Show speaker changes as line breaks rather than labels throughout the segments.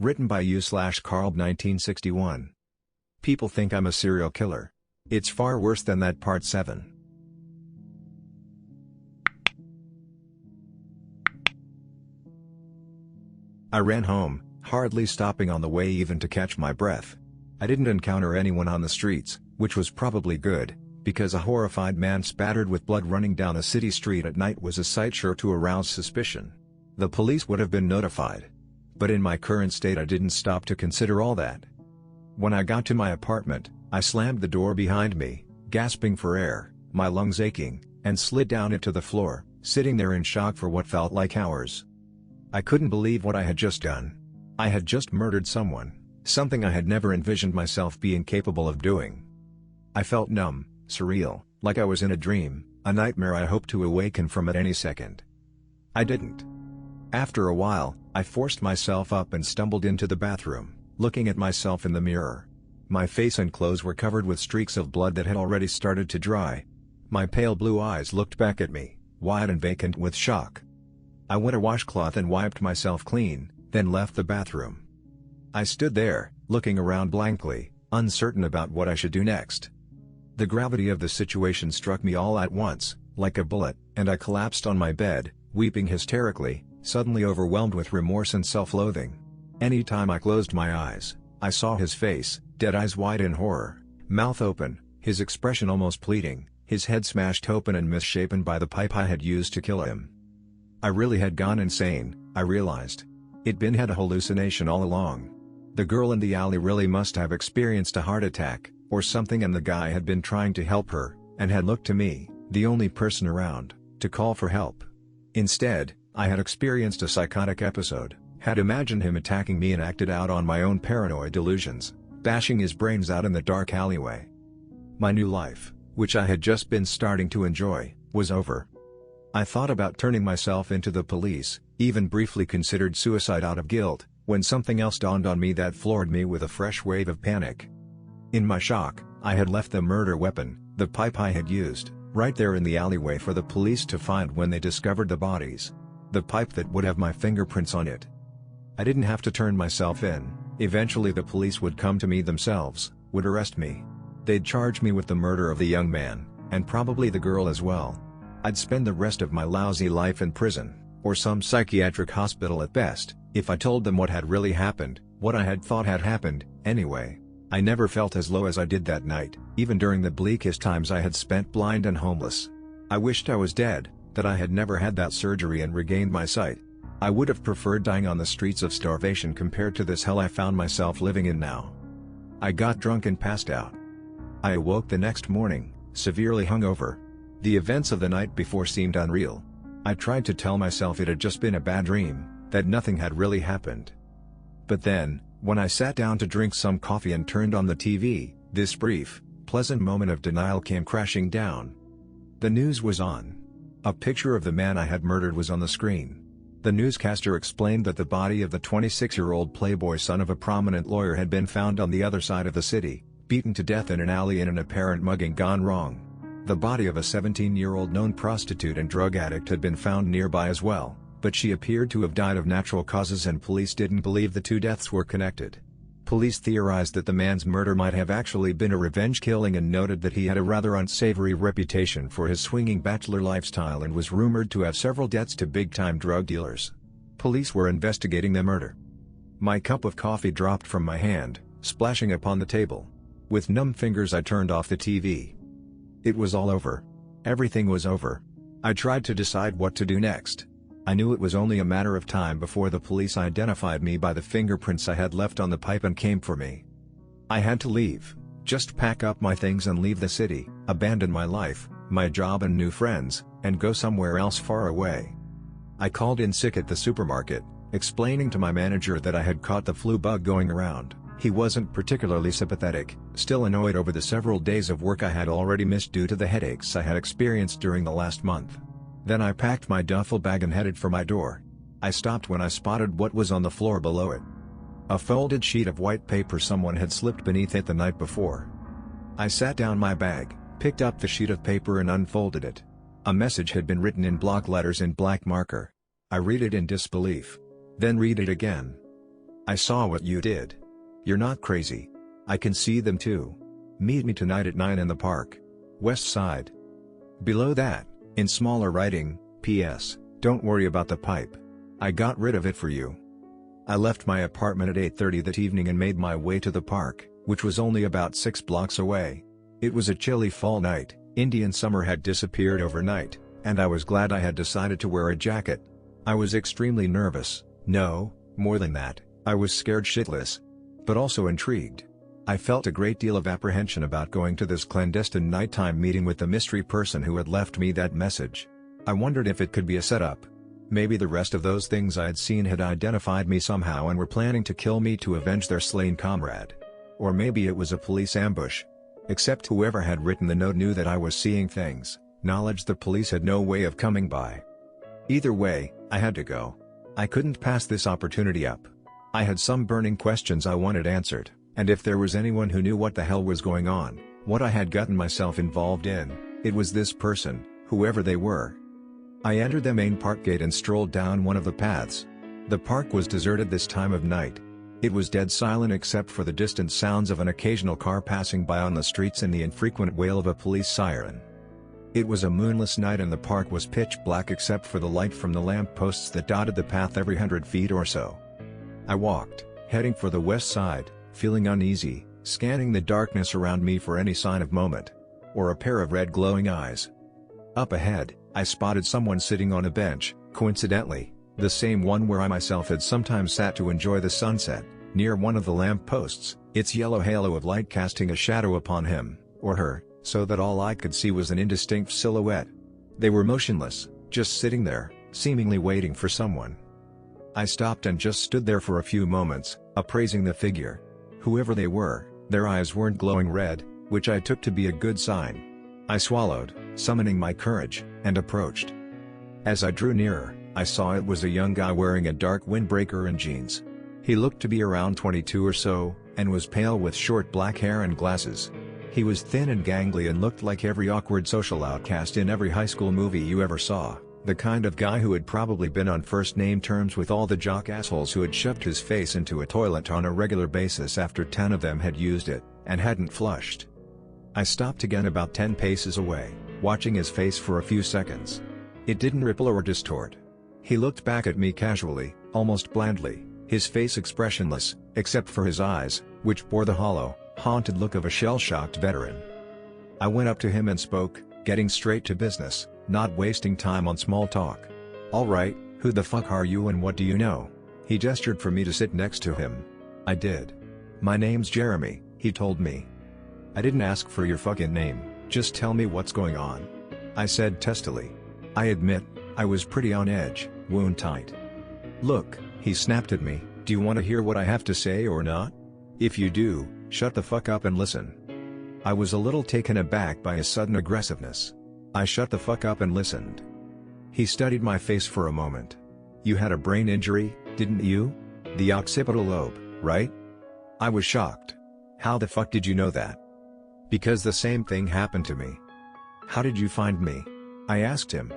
Written by u/Carl 1961. People think I'm a serial killer. It's far worse than that. Part 7. I ran home, hardly stopping on the way even to catch my breath. I didn't encounter anyone on the streets, which was probably good, because a horrified man spattered with blood running down a city street at night was a sight sure to arouse suspicion. The police would have been notified. But in my current state I didn't stop to consider all that. When I got to my apartment, I slammed the door behind me, gasping for air, my lungs aching, and slid down it to the floor, sitting there in shock for what felt like hours. I couldn't believe what I had just done. I had just murdered someone, something I had never envisioned myself being capable of doing. I felt numb, surreal, like I was in a dream, a nightmare I hoped to awaken from at any second. I didn't. After a while, I forced myself up and stumbled into the bathroom, looking at myself in the mirror. My face and clothes were covered with streaks of blood that had already started to dry. My pale blue eyes looked back at me, wide and vacant with shock. I wet a washcloth and wiped myself clean, then left the bathroom. I stood there, looking around blankly, uncertain about what I should do next. The gravity of the situation struck me all at once, like a bullet, and I collapsed on my bed, weeping hysterically, suddenly overwhelmed with remorse and self-loathing. Any time I closed my eyes, I saw his face, dead eyes wide in horror, mouth open, his expression almost pleading, his head smashed open and misshapen by the pipe I had used to kill him. I really had gone insane, I realized. Had a hallucination all along. The girl in the alley really must have experienced a heart attack, or something, and the guy had been trying to help her, and had looked to me, the only person around, to call for help. Instead, I had experienced a psychotic episode, had imagined him attacking me and acted out on my own paranoid delusions, bashing his brains out in the dark alleyway. My new life, which I had just been starting to enjoy, was over. I thought about turning myself into the police, even briefly considered suicide out of guilt, when something else dawned on me that floored me with a fresh wave of panic. In my shock, I had left the murder weapon, the pipe I had used, right there in the alleyway for the police to find when they discovered the bodies. The pipe that would have my fingerprints on it. I didn't have to turn myself in. Eventually the police would come to me themselves, would arrest me. They'd charge me with the murder of the young man, and probably the girl as well. I'd spend the rest of my lousy life in prison, or some psychiatric hospital at best, if I told them what had really happened, what I had thought had happened. Anyway, I never felt as low as I did that night, even during the bleakest times I had spent blind and homeless. I wished I was dead, that I had never had that surgery and regained my sight. I would have preferred dying on the streets of starvation compared to this hell I found myself living in now. I got drunk and passed out. I awoke the next morning, severely hungover. The events of the night before seemed unreal. I tried to tell myself it had just been a bad dream, that nothing had really happened. But then, when I sat down to drink some coffee and turned on the TV, this brief, pleasant moment of denial came crashing down. The news was on. A picture of the man I had murdered was on the screen. The newscaster explained that the body of the 26-year-old playboy son of a prominent lawyer had been found on the other side of the city, beaten to death in an alley in an apparent mugging gone wrong. The body of a 17-year-old known prostitute and drug addict had been found nearby as well, but she appeared to have died of natural causes and police didn't believe the two deaths were connected. Police theorized that the man's murder might have actually been a revenge killing and noted that he had a rather unsavory reputation for his swinging bachelor lifestyle and was rumored to have several debts to big-time drug dealers. Police were investigating the murder. My cup of coffee dropped from my hand, splashing upon the table. With numb fingers I turned off the TV. It was all over. Everything was over. I tried to decide what to do next. I knew it was only a matter of time before the police identified me by the fingerprints I had left on the pipe and came for me. I had to leave, just pack up my things and leave the city, abandon my life, my job and new friends, and go somewhere else far away. I called in sick at the supermarket, explaining to my manager that I had caught the flu bug going around. He wasn't particularly sympathetic, still annoyed over the several days of work I had already missed due to the headaches I had experienced during the last month. Then I packed my duffel bag and headed for my door. I stopped when I spotted what was on the floor below it. A folded sheet of white paper someone had slipped beneath it the night before. I sat down my bag, picked up the sheet of paper and unfolded it. A message had been written in block letters in black marker. I read it in disbelief. Then read it again. I saw what you did. You're not crazy. I can see them too. Meet me tonight at 9 in the park. West Side." Below that, in smaller writing, "P.S. Don't worry about the pipe. I got rid of it for you." I left my apartment at 8:30 that evening and made my way to the park, which was only about 6 blocks away. It was a chilly fall night, Indian summer had disappeared overnight, and I was glad I had decided to wear a jacket. I was extremely nervous, no, more than that, I was scared shitless. But also intrigued. I felt a great deal of apprehension about going to this clandestine nighttime meeting with the mystery person who had left me that message. I wondered if it could be a setup. Maybe the rest of those things I had seen had identified me somehow and were planning to kill me to avenge their slain comrade. Or maybe it was a police ambush. Except whoever had written the note knew that I was seeing things, knowledge the police had no way of coming by. Either way, I had to go. I couldn't pass this opportunity up. I had some burning questions I wanted answered, and if there was anyone who knew what the hell was going on, what I had gotten myself involved in, it was this person, whoever they were. I entered the main park gate and strolled down one of the paths. The park was deserted this time of night. It was dead silent except for the distant sounds of an occasional car passing by on the streets and the infrequent wail of a police siren. It was a moonless night and the park was pitch black except for the light from the lamp posts that dotted the path every 100 feet or so. I walked, heading for the west side, feeling uneasy, scanning the darkness around me for any sign of movement. Or a pair of red glowing eyes. Up ahead, I spotted someone sitting on a bench, coincidentally, the same one where I myself had sometimes sat to enjoy the sunset, near one of the lamp posts, its yellow halo of light casting a shadow upon him, or her, so that all I could see was an indistinct silhouette. They were motionless, just sitting there, seemingly waiting for someone. I stopped and just stood there for a few moments, appraising the figure. Whoever they were, their eyes weren't glowing red, which I took to be a good sign. I swallowed, summoning my courage, and approached. As I drew nearer, I saw it was a young guy wearing a dark windbreaker and jeans. He looked to be around 22 or so, and was pale with short black hair and glasses. He was thin and gangly and looked like every awkward social outcast in every high school movie you ever saw, the kind of guy who had probably been on first-name terms with all the jock assholes who had shoved his face into a toilet on a regular basis after 10 of them had used it, and hadn't flushed. I stopped again about 10 paces away, watching his face for a few seconds. It didn't ripple or distort. He looked back at me casually, almost blandly, his face expressionless, except for his eyes, which bore the hollow, haunted look of a shell-shocked veteran. I went up to him and spoke, getting straight to business, not wasting time on small talk. "All right, who the fuck are you and what do you know?" He gestured for me to sit next to him. I did. "My name's Jeremy," he told me. "I didn't ask for your fucking name, just tell me what's going on," I said testily. I admit, I was pretty on edge, wound tight. "Look," he snapped at me, "do you want to hear what I have to say or not? If you do, shut the fuck up and listen." I was a little taken aback by his sudden aggressiveness. I shut the fuck up and listened. He studied my face for a moment. "You had a brain injury, didn't you? The occipital lobe, right?" I was shocked. "How the fuck did you know that?" "Because the same thing happened to me." "How did you find me?" I asked him.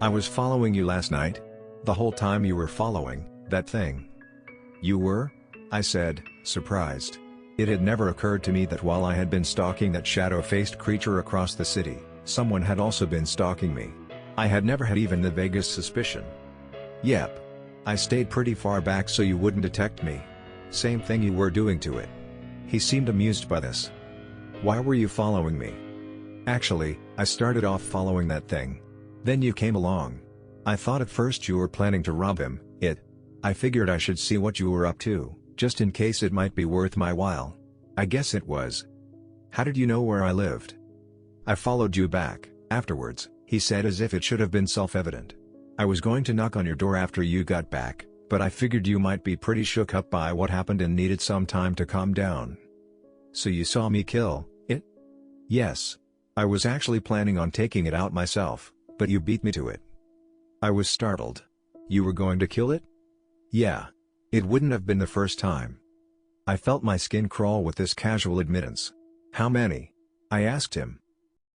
"I was following you last night." "The whole time you were following that thing?" "You were?" I said, surprised. It had never occurred to me that while I had been stalking that shadow-faced creature across the city, someone had also been stalking me. I had never had even the vaguest suspicion. "Yep. I stayed pretty far back so you wouldn't detect me. Same thing you were doing to it." He seemed amused by this. "Why were you following me?" "Actually, I started off following that thing. Then you came along. I thought at first you were planning to rob him. I figured I should see what you were up to, just in case it might be worth my while. I guess it was." "How did you know where I lived?" "I followed you back, afterwards," he said as if it should have been self-evident. "I was going to knock on your door after you got back, but I figured you might be pretty shook up by what happened and needed some time to calm down." "So you saw me kill it?" "Yes. I was actually planning on taking it out myself, but you beat me to it." I was startled. "You were going to kill it?" "Yeah. It wouldn't have been the first time." I felt my skin crawl with this casual admittance. "How many?" I asked him.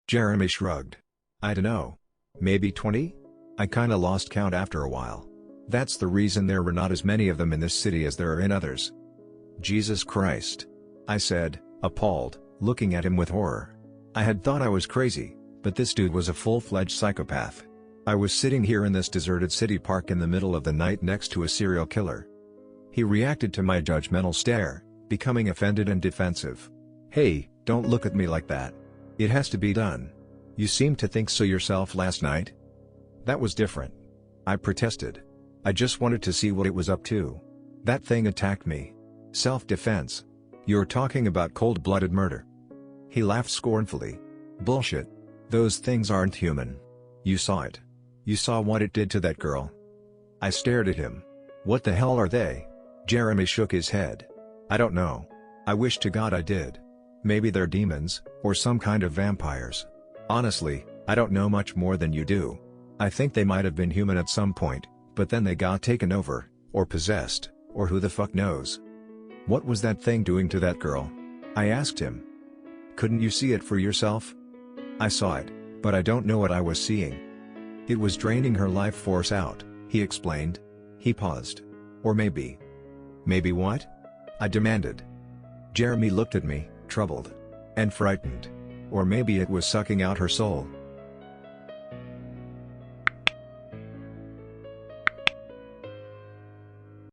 Jeremy shrugged. "I dunno. Maybe 20? I kinda lost count after a while." That's the reason there were not as many of them in this city as there are in others. Jesus Christ! I said, appalled, looking at him with horror. I had thought I was crazy, but this dude was a full-fledged psychopath. I was sitting here in this deserted city park in the middle of the night next to a serial killer. He reacted to my judgmental stare, becoming offended and defensive. Hey, don't look at me like that. It has to be done. You seemed to think so yourself last night. That was different. I protested. I just wanted to see what it was up to. That thing attacked me. Self-defense. You're talking about cold-blooded murder. He laughed scornfully. Bullshit. Those things aren't human. You saw it. You saw what it did to that girl. I stared at him. What the hell are they? Jeremy shook his head. I don't know. I wish to God I did. Maybe they're demons, or some kind of vampires. Honestly, I don't know much more than you do. I think they might have been human at some point, but then they got taken over, or possessed, or who the fuck knows. What was that thing doing to that girl? I asked him. Couldn't you see it for yourself? I saw it, but I don't know what I was seeing. It was draining her life force out, he explained. He paused. Or maybe. Maybe what? I demanded. Jeremy looked at me, troubled. And frightened. Or maybe it was sucking out her soul.